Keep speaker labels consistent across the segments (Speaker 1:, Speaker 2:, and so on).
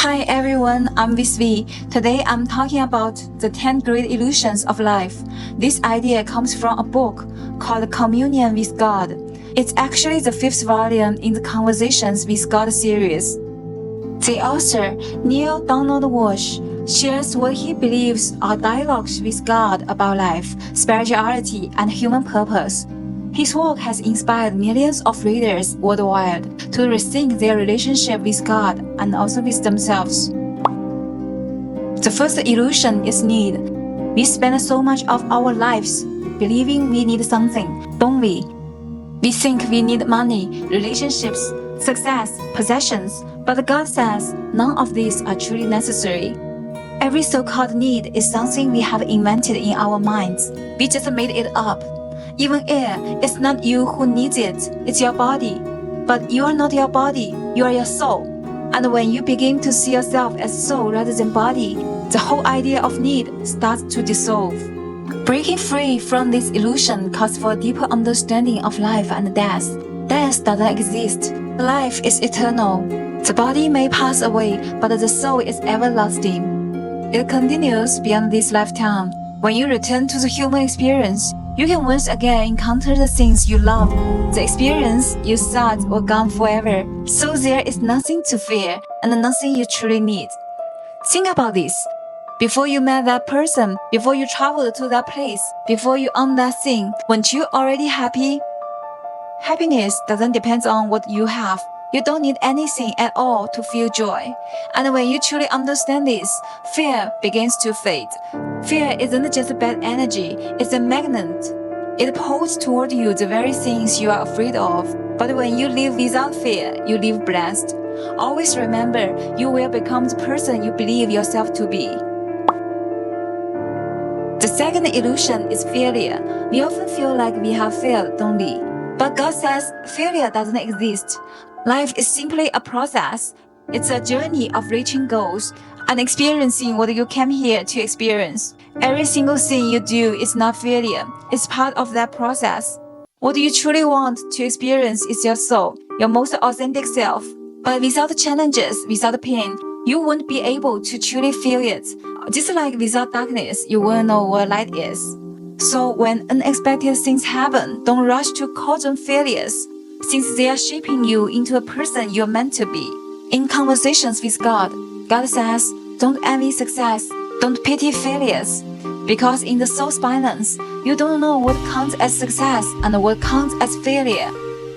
Speaker 1: Hi everyone, I'm MissV. Today I'm talking about the 10 great illusions of life. This idea comes from a book called Communion with God. It's actually the 5th volume in the Conversations with God series. The author, Neil Donald Walsh, shares what he believes are dialogues with God about life, spirituality, and human purpose. His work has inspired millions of readers worldwide to rethink their relationship with God and also with themselves. The first illusion is need. We spend so much of our lives believing we need something, don't we? We think we need money, relationships, success, possessions, but God says none of these are truly necessary. Every so-called need is something we have invented in our minds. We just made it up. Even air, it's not you who needs it, it's your body. But you are not your body, you are your soul. And when you begin to see yourself as soul rather than body, the whole idea of need starts to dissolve. Breaking free from this illusion calls for a deeper understanding of life and death. Death doesn't exist. Life is eternal. The body may pass away, but the soul is everlasting. It continues beyond this lifetime. When you return to the human experience, you can once again encounter the things you love. The experience you thought were gone forever. So there is nothing to fear and nothing you truly need. Think about this. Before you met that person, before you traveled to that place, before you owned that thing, weren't you already happy? Happiness doesn't depend on what you have. You don't need anything at all to feel joy. And when you truly understand this, fear begins to fade. Fear isn't just a bad energy, it's a magnet. It pulls toward you the very things you are afraid of. But when you live without fear, you live blessed. Always remember, you will become the person you believe yourself to be. The second illusion is failure. We often feel like we have failed, don't we? But God says failure doesn't exist. Life is simply a process. It's a journey of reaching goals and experiencing what you came here to experience. Every single thing you do is not failure. It's part of that process. What you truly want to experience is your soul, your most authentic self. But without challenges, without pain, you won't be able to truly feel it. Just like without darkness, you won't know what light is. So when unexpected things happen, don't rush to call them failures, since they are shaping you into a person you're meant to be. In Conversations with God, God says, don't envy success, don't pity failures, because in the soul's balance, you don't know what counts as success and what counts as failure.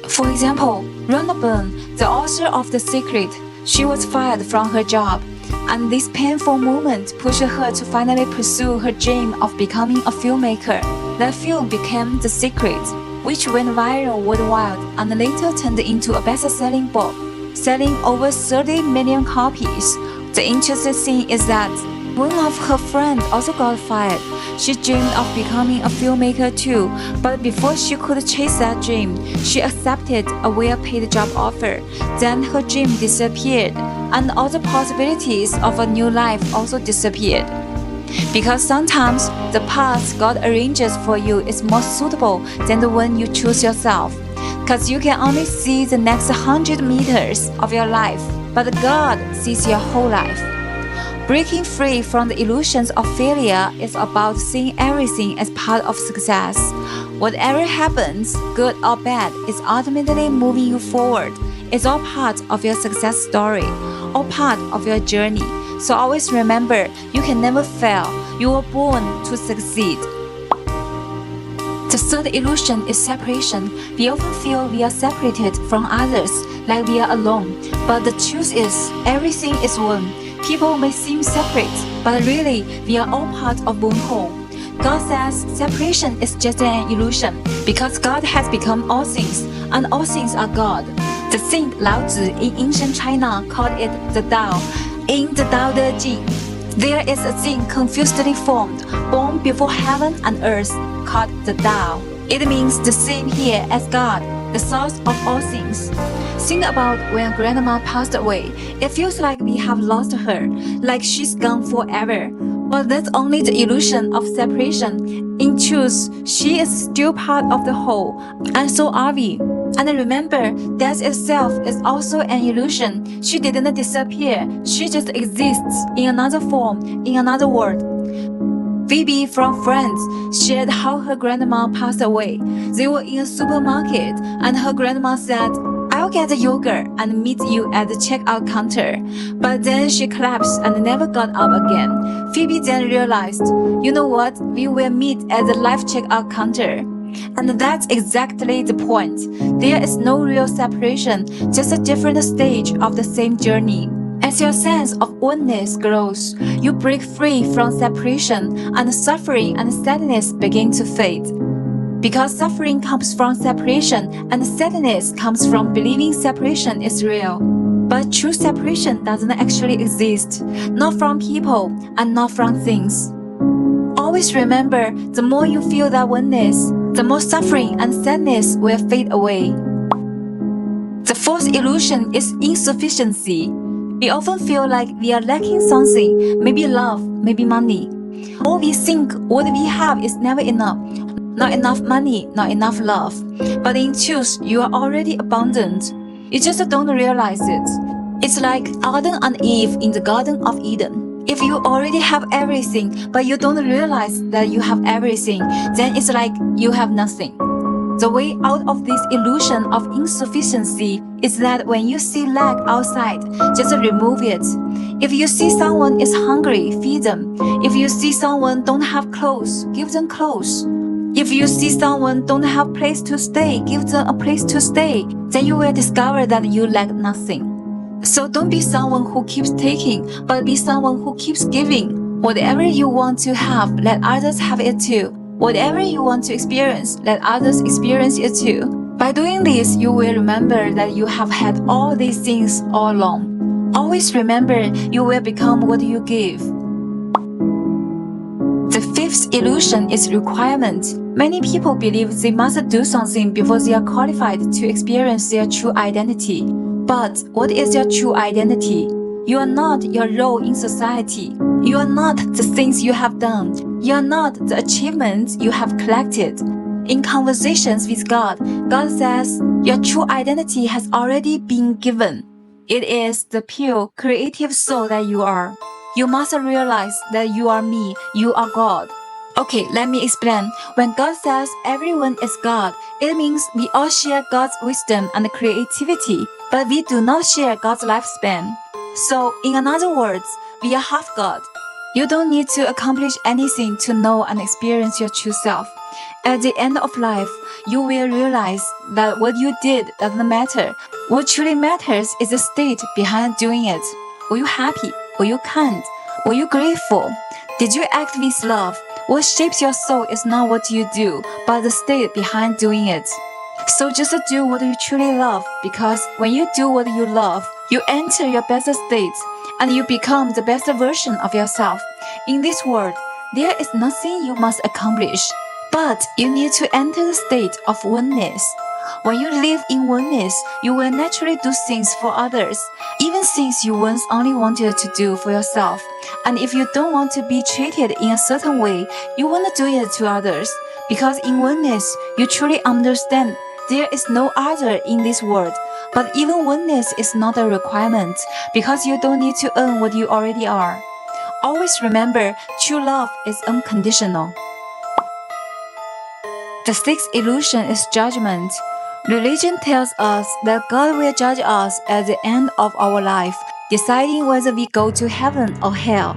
Speaker 1: For example, Rhonda Byrne, the author of The Secret, she was fired from her job, and this painful moment pushed her to finally pursue her dream of becoming a filmmaker. That film became The Secret, which went viral worldwide and later turned into a best-selling book, selling over 30 million copies. The interesting thing is that one of her friends also got fired. She dreamed of becoming a filmmaker too, but before she could chase that dream, she accepted a well-paid job offer. Then her dream disappeared, and all the possibilities of a new life also disappeared. Because sometimes the path God arranges for you is more suitable than the one you choose yourself. Because you can only see the next 100 meters of your life, but God sees your whole life. Breaking free from the illusions of failure is about seeing everything as part of success. Whatever happens, good or bad, is ultimately moving you forward. It's all part of your success story, all part of your journey. So always remember, you can never fail. You were born to succeed. The third illusion is separation. We often feel we are separated from others, like we are alone. But the truth is, everything is one. People may seem separate, but really, we are all part of one whole. God says separation is just an illusion, because God has become all things, and all things are God. The saint Lao Tzu in ancient China called it the Tao. In the Tao Te Ching, there is a thing confusedly formed, born before heaven and earth, called the Tao. It means the same here as God, the source of all things. Think about when grandma passed away. It feels like we have lost her, like she's gone forever. But that's only the illusion of separation. In truth, she is still part of the whole, and so are we. And remember, death itself is also an illusion. She didn't disappear. She just exists in another form, in another world. Phoebe from Friends shared how her grandma passed away. They were in a supermarket, and her grandma said, "I'll get the yogurt and meet you at the checkout counter." But then she collapsed and never got up again. Phoebe then realized, you know what? We will meet at the life checkout counter. And that's exactly the point. There is no real separation, just a different stage of the same journey. As your sense of oneness grows, you break free from separation, and suffering and sadness begin to fade. Because suffering comes from separation, and sadness comes from believing separation is real. But true separation doesn't actually exist, not from people and not from things. Always remember, the more you feel that oneness, the more suffering and sadness will fade away. The fourth illusion is insufficiency. We often feel like we are lacking something, maybe love, maybe money. Or we think what we have is never enough. Not enough money, not enough love. But in truth, you are already abundant. You just don't realize it. It's like Adam and Eve in the Garden of Eden. If you already have everything, but you don't realize that you have everything, then it's like you have nothing. The way out of this illusion of insufficiency is that when you see lack outside, just remove it. If you see someone is hungry, feed them. If you see someone don't have clothes, give them clothes. If you see someone don't have place to stay, give them a place to stay. Then you will discover that you lack nothing. So don't be someone who keeps taking, but be someone who keeps giving. Whatever you want to have, let others have it too. Whatever you want to experience, let others experience it too. By doing this, you will remember that you have had all these things all along. Always remember, you will become what you give. The fifth illusion is requirement. Many people believe they must do something before they are qualified to experience their true identity. But what is your true identity? You are not your role in society. You are not the things you have done. You are not the achievements you have collected. In conversations with God, God says, your true identity has already been given. It is the pure, creative soul that you are. You must realize that you are me, you are God. Okay, let me explain. When God says everyone is God, it means we all share God's wisdom and creativity, but we do not share God's lifespan. So, in other words, we are half God. You don't need to accomplish anything to know and experience your true self. At the end of life, you will realize that what you did doesn't matter. What truly matters is the state behind doing it. Were you happy? Were you kind? Were you grateful? Did you act with love? What shapes your soul is not what you do, but the state behind doing it. So just do what you truly love, because when you do what you love, you enter your best state, and you become the best version of yourself. In this world, there is nothing you must accomplish, but you need to enter the state of oneness. When you live in oneness, you will naturally do things for others, even things you once only wanted to do for yourself. And if you don't want to be treated in a certain way, you want to do it to others. Because in oneness, you truly understand there is no other in this world. But even oneness is not a requirement, because you don't need to earn what you already are. Always remember, true love is unconditional. The sixth illusion is judgment. Religion tells us that God will judge us at the end of our life, deciding whether we go to heaven or hell.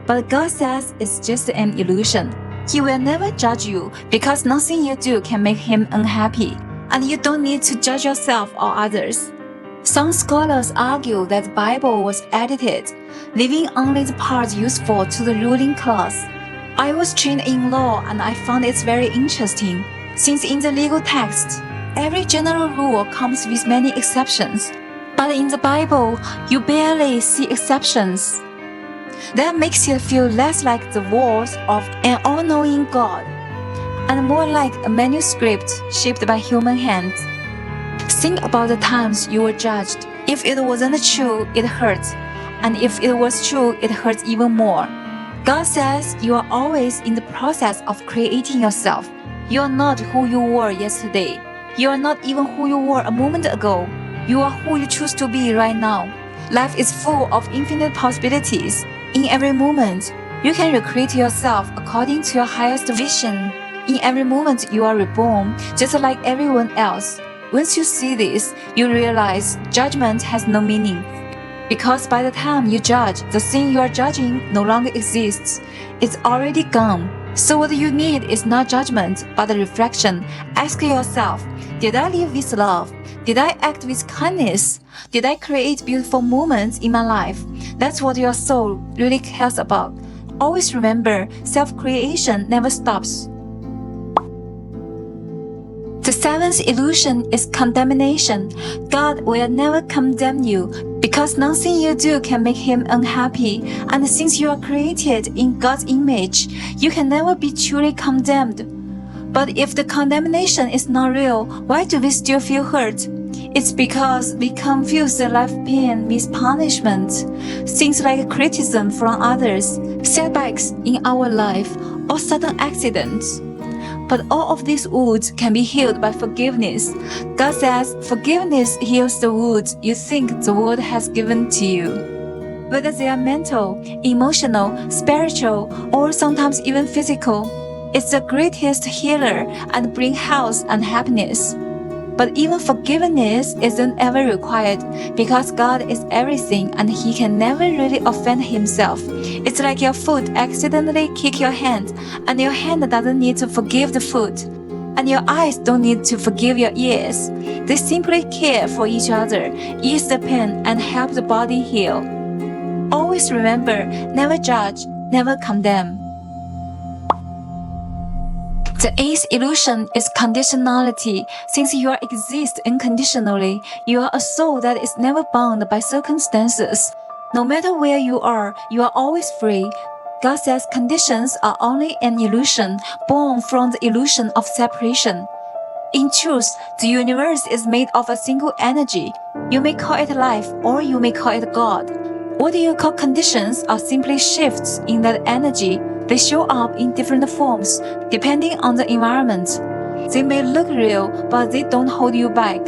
Speaker 1: But God says it's just an illusion. He will never judge you, because nothing you do can make Him unhappy, and you don't need to judge yourself or others. Some scholars argue that the Bible was edited, leaving only the parts useful to the ruling class. I was trained in law, and I found it very interesting, since in the legal text, every general rule comes with many exceptions. But in the Bible, you barely see exceptions. That makes it feel less like the words of an all-knowing God, and more like a manuscript shaped by human hands. Think about the times you were judged. If it wasn't true, it hurts. And if it was true, it hurts even more. God says you are always in the process of creating yourself. You are not who you were yesterday. You are not even who you were a moment ago. You are who you choose to be right now. Life is full of infinite possibilities. In every moment, you can recreate yourself according to your highest vision. In every moment, you are reborn, just like everyone else. Once you see this, you realize judgment has no meaning. Because by the time you judge, the thing you are judging no longer exists. It's already gone. So what you need is not judgment, but a reflection. Ask yourself, did I live with love? Did I act with kindness? Did I create beautiful moments in my life? That's what your soul really cares about. Always remember, self-creation never stops. The seventh illusion is condemnation. God will never condemn you because nothing you do can make Him unhappy. And since you are created in God's image, you can never be truly condemned. But if the condemnation is not real, why do we still feel hurt? It's because we confuse the life pain with punishment. Things like criticism from others, setbacks in our life, or sudden accidents. But all of these wounds can be healed by forgiveness. God says forgiveness heals the wounds you think the world has given to you. Whether they are mental, emotional, spiritual, or sometimes even physical, it's the greatest healer and brings health and happiness. But even forgiveness isn't ever required because God is everything and He can never really offend Himself. It's like your foot accidentally kick your hand and your hand doesn't need to forgive the foot. And your eyes don't need to forgive your ears. They simply care for each other, ease the pain and help the body heal. Always remember, never judge, never condemn. The eighth illusion is conditionality. Since you exist unconditionally, you are a soul that is never bound by circumstances. No matter where you are always free. God says conditions are only an illusion born from the illusion of separation. In truth, the universe is made of a single energy. You may call it life or you may call it God. What you call conditions are simply shifts in that energy. They show up in different forms, depending on the environment. They may look real, but they don't hold you back.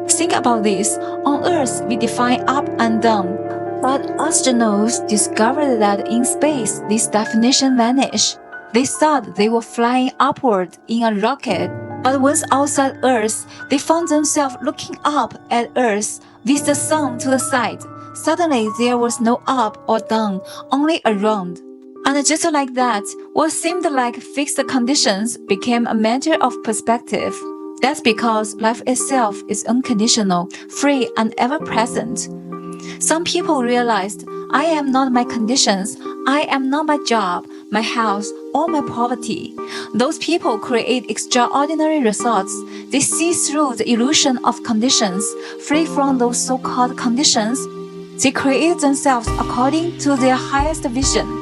Speaker 1: Think about this. On Earth, we define up and down. But astronauts discovered that in space, this definition vanished. They thought they were flying upward in a rocket. But once outside Earth, they found themselves looking up at Earth with the sun to the side. Suddenly, there was no up or down, only around. And just like that, what seemed like fixed conditions became a matter of perspective. That's because life itself is unconditional, free, and ever-present. Some people realized, I am not my conditions, I am not my job, my house, or my poverty. Those people create extraordinary results. They see through the illusion of conditions, free from those so-called conditions. They create themselves according to their highest vision.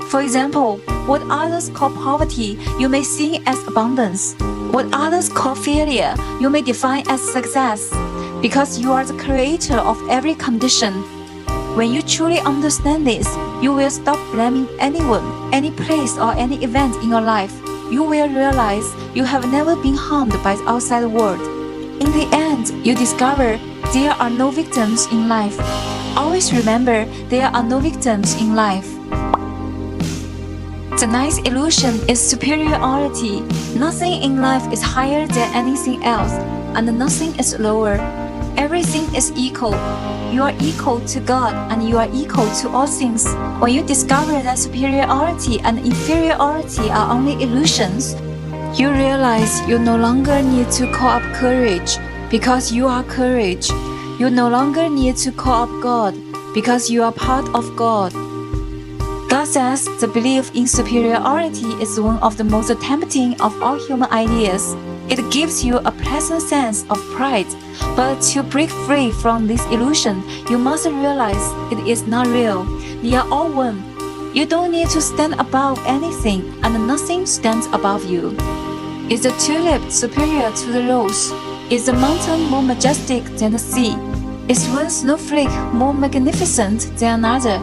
Speaker 1: For example, what others call poverty, you may see as abundance. What others call failure, you may define as success. Because you are the creator of every condition. When you truly understand this, you will stop blaming anyone, any place, or any event in your life. You will realize you have never been harmed by the outside world. In the end, you discover there are no victims in life. Always remember, there are no victims in life. The ninth illusion is superiority. Nothing in life is higher than anything else, and nothing is lower. Everything is equal. You are equal to God, and you are equal to all things. When you discover that superiority and inferiority are only illusions, you realize you no longer need to call up courage, because you are courage. You no longer need to call up God, because you are part of God. God says the belief in superiority is one of the most tempting of all human ideas. It gives you a pleasant sense of pride. But to break free from this illusion, you must realize it is not real. We are all one. You don't need to stand above anything, and nothing stands above you. Is the tulip superior to the rose? Is the mountain more majestic than the sea? Is one snowflake more magnificent than another?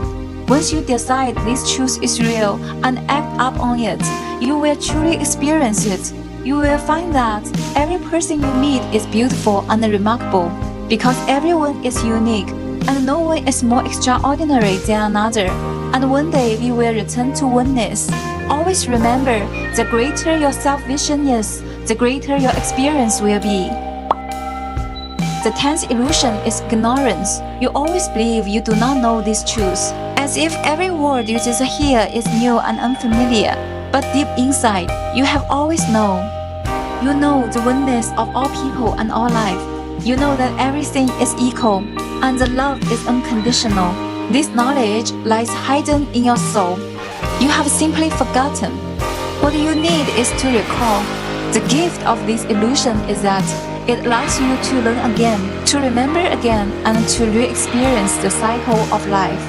Speaker 1: Once you decide this truth is real and act up on it, you will truly experience it. You will find that every person you meet is beautiful and remarkable, because everyone is unique, and no one is more extraordinary than another. And one day we will return to oneness. Always remember, the greater your self-vision is, the greater your experience will be. The 10th illusion is ignorance. You always believe you do not know these truths, as if every word you just hear is new and unfamiliar. But deep inside, you have always known. You know the oneness of all people and all life. You know that everything is equal, and the love is unconditional. This knowledge lies hidden in your soul. You have simply forgotten. What you need is to recall. The gift of this illusion is that it allows you to learn again, to remember again, and to re-experience the cycle of life.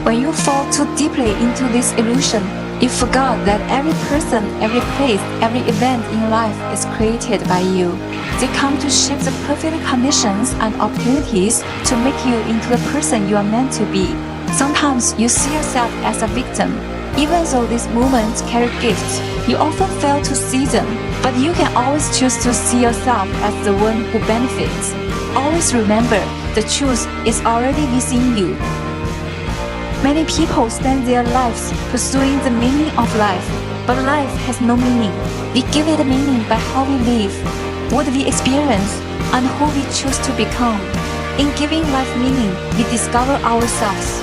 Speaker 1: When you fall too deeply into this illusion, you forgot that every person, every place, every event in life is created by you. They come to shape the perfect conditions and opportunities to make you into the person you are meant to be. Sometimes you see yourself as a victim. Even though these moments carry gifts, you often fail to see them, but you can always choose to see yourself as the one who benefits. Always remember, the truth is already within you. Many people spend their lives pursuing the meaning of life, but life has no meaning. We give it meaning by how we live, what we experience, and who we choose to become. In giving life meaning, we discover ourselves.